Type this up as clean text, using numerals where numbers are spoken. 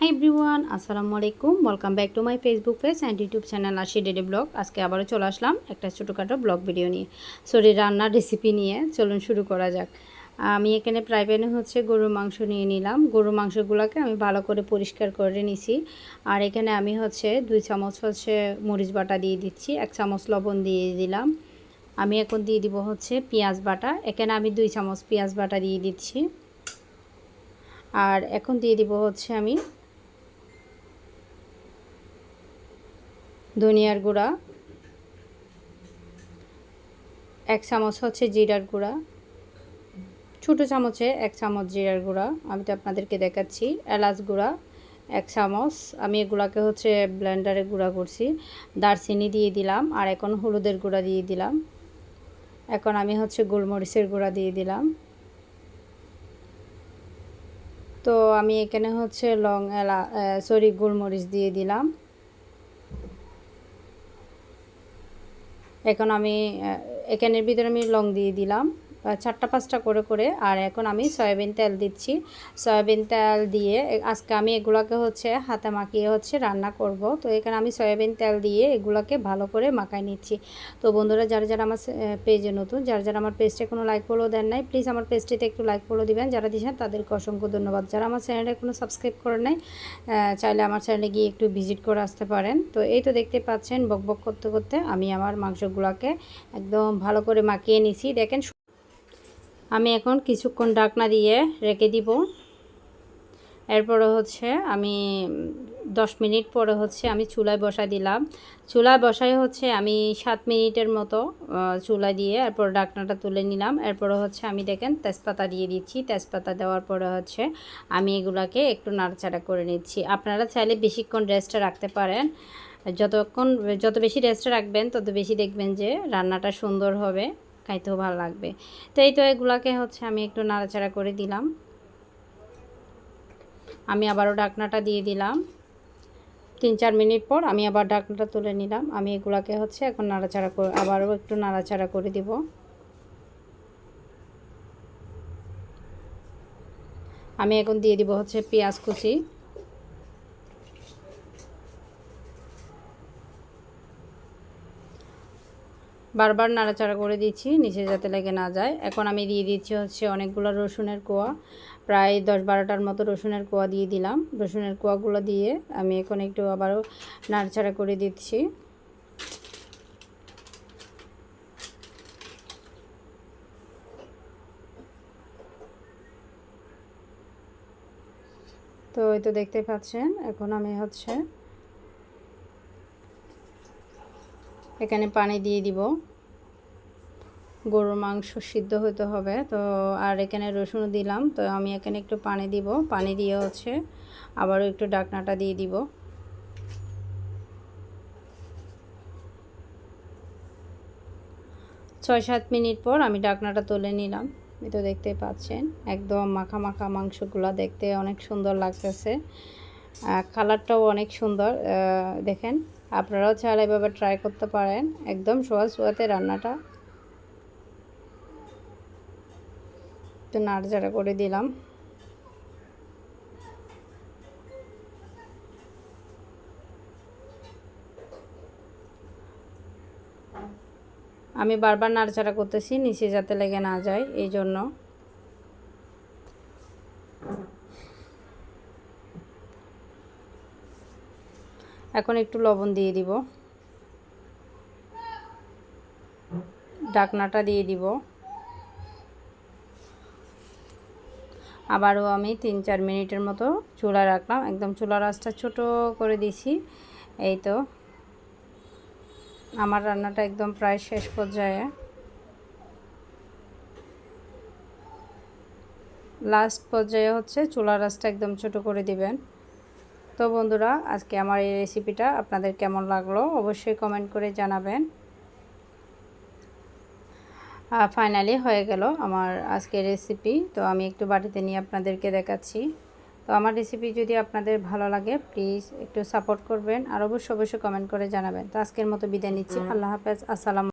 Hi everyone, আসসালামু আলাইকুম। Welcome back to my Facebook page and YouTube channel আশি daddy blog. আজকে আবারও চলে আসলাম একটা ছোটোখাটো ব্লগ ভিডিও নিয়ে, রান্নার রেসিপি নিয়ে। চলুন শুরু করা যাক। আমি এখানে ফ্রাই প্যানে গরুর মাংস নিয়ে নিলাম। গরুর মাংসগুলোকে আমি ভালো করে পরিষ্কার করে নিছি। আর এখানে আমি 2 চামচ মরিচ বাটা দিয়ে দিচ্ছি, 1 চামচ লবণ দিয়ে দিলাম। আমি এখন দিয়ে দিব পেঁয়াজ বাটা। এখানে আমি 2 চামচ পেঁয়াজ বাটা দিয়ে দিচ্ছি। আর এখন দিয়ে দিব আমি ধনিয়ার গুঁড়া, 1 চামচ জিরার গুঁড়া, ছোটো চামচে 1 চামচ জিরার গুঁড়া, আমি তো আপনাদেরকে দেখাচ্ছি। এলাচ গুঁড়া 1 চামচ, আমি এগুলাকে ব্লেন্ডারে গুঁড়া করছি। দারচিনি দিয়ে দিলাম। আর এখন হলুদের গুঁড়া দিয়ে দিলাম। এখন আমি গোলমরিচের গুঁড়া দিয়ে দিলাম। তো আমি এখানে গোলমরিচ দিয়ে দিলাম। এখন আমি এখানের ভিতরে আমি লং দিয়ে দিলাম 4টা 5টা করে। আর এখন আমি সয়াবিন তেল দিচ্ছি। সয়াবিন তেল দিয়ে আজকে আমি এগুলাকে হাতে মাখিয়ে রান্না করব। তো এখানে আমি সয়াবিন তেল দিয়ে এগুলাকে ভালো করে মাখাই নিচ্ছি। তো বন্ধুরা, যারা যারা আমার পেজে নতুন, যারা আমার পেজটা কোনো লাইক ফলো দেন নাই, প্লিজ আমার পেজটিতে একটু লাইক ফলো দিবেন। যারা দিয়েছেন তাদেরকে অসংখ্য ধন্যবাদ। যারা আমার চ্যানেলে কোনো সাবস্ক্রাইব করে নাই, চাইলে আমার চ্যানেলে গিয়ে একটু ভিজিট করে আসতে পারেন। তো এই তো দেখতে পাচ্ছেন, বকবক করতে করতে আমি আমার মাংসগুলোকে একদম ভালো করে মাখিয়ে নিছি। দেখেন, আমি এখন কিছুক্ষণ ঢাকনা দিয়ে রেখে দিব। এরপরে আমি 10 মিনিট পরে আমি চুলায় বসা দিলাম। চুলায় বসাই আমি 7 মিনিটের মতো চুলায় দিয়ে এরপর ঢাকনাটা তুলে নিলাম। এরপরে আমি দেখেন তেজপাতা দিয়ে দিচ্ছি। তেজপাতা দেওয়ার পরে আমি এগুলাকে একটু নাড়াচাড়া করে নিচ্ছি। আপনারা চাইলে বেশিক্ষণ রেস্টে রাখতে পারেন। যত বেশি রেস্টে রাখবেন তত বেশি দেখবেন যে রান্নাটা সুন্দর হবে, খাইতেও ভালো লাগবে। তো এই তো এগুলাকে আমি একটু নাড়াচাড়া করে দিলাম। আমি আবারও ঢাকনাটা দিয়ে দিলাম। 3-4 মিনিট পর আমি আবার ঢাকনাটা তুলে নিলাম। আমি এগুলাকে এখন নাড়াচাড়া করে আবারও একটু নাড়াচাড়া করে দিব। আমি এখন দিয়ে দিব পেঁয়াজ কুচি। বারবার নাড়াচাড়া করে দিচ্ছি নিচে যাতে লেগে না যায়। এখন আমি দিয়ে দিচ্ছি অনেকগুলো রসুনের কোয়া, প্রায় 10-12টার মতো রসুনের কোয়া দিয়ে দিলাম। রসুনের কোয়াগুলো দিয়ে আমি এখন একটু আবারও নাড়াচাড়া করে দিচ্ছি। তো এই তো দেখতে পাচ্ছেন, এখন আমি এখানে পানি দিয়ে দিব। গরুর মাংস সিদ্ধ হতে হবে তো। আর এখানে রসুন দিলাম, তো আমি এখানে একটু পানি দিব। পানি দিয়ে আবারও একটু ঢাকনাটা দিয়ে দিব। ছয় 7 মিনিট পর আমি ঢাকনাটা তুলে নিলাম। এই তো দেখতে পাচ্ছেন, একদম মাখা মাখা মাংসগুলো দেখতে অনেক সুন্দর লাগতেছে। কালারটাও অনেক সুন্দর। দেখেন, আপনারাও চাইলে এভাবে ট্রাই করতে পারেন। একদম সহজ ওয়েতে রান্নাটা। একটু নাড়াচাড়া করে দিলাম। আমি বারবার নাড়াচাড়া করতেছি নিচে যাতে লেগে না যায়, এই জন্য। এখন একটু লবণ দিয়ে দিব। ঢাকনাটা দিয়ে দিব। আবারও আমি 3-4 মিনিটের মতো চুলায় রাখলাম। একদম চুলার আঁচটা ছোট করে দিছি। এই তো আমার রান্নাটা একদম প্রায় শেষ পর্যায়ে। লাস্ট পর্যায়ে চুলার আঁচটা একদম ছোট করে দিবেন। তো বন্ধুরা, আজকে আমার এই রেসিপিটা আপনাদের কেমন লাগলো অবশ্যই কমেন্ট করে জানাবেন। ফাইনালি হয়ে গেল আমার আজকের রেসিপি। তো আমি একটু বাটিতে নিয়ে আপনাদেরকে দেখাচ্ছি। তো আমার রেসিপি যদি আপনাদের ভালো লাগে প্লিজ একটু সাপোর্ট করবেন, আর অবশ্যই কমেন্ট করে জানাবেন। তো আজকের মতো বিদায় নিচ্ছি। আল্লাহ হাফেজ, আসসালামু।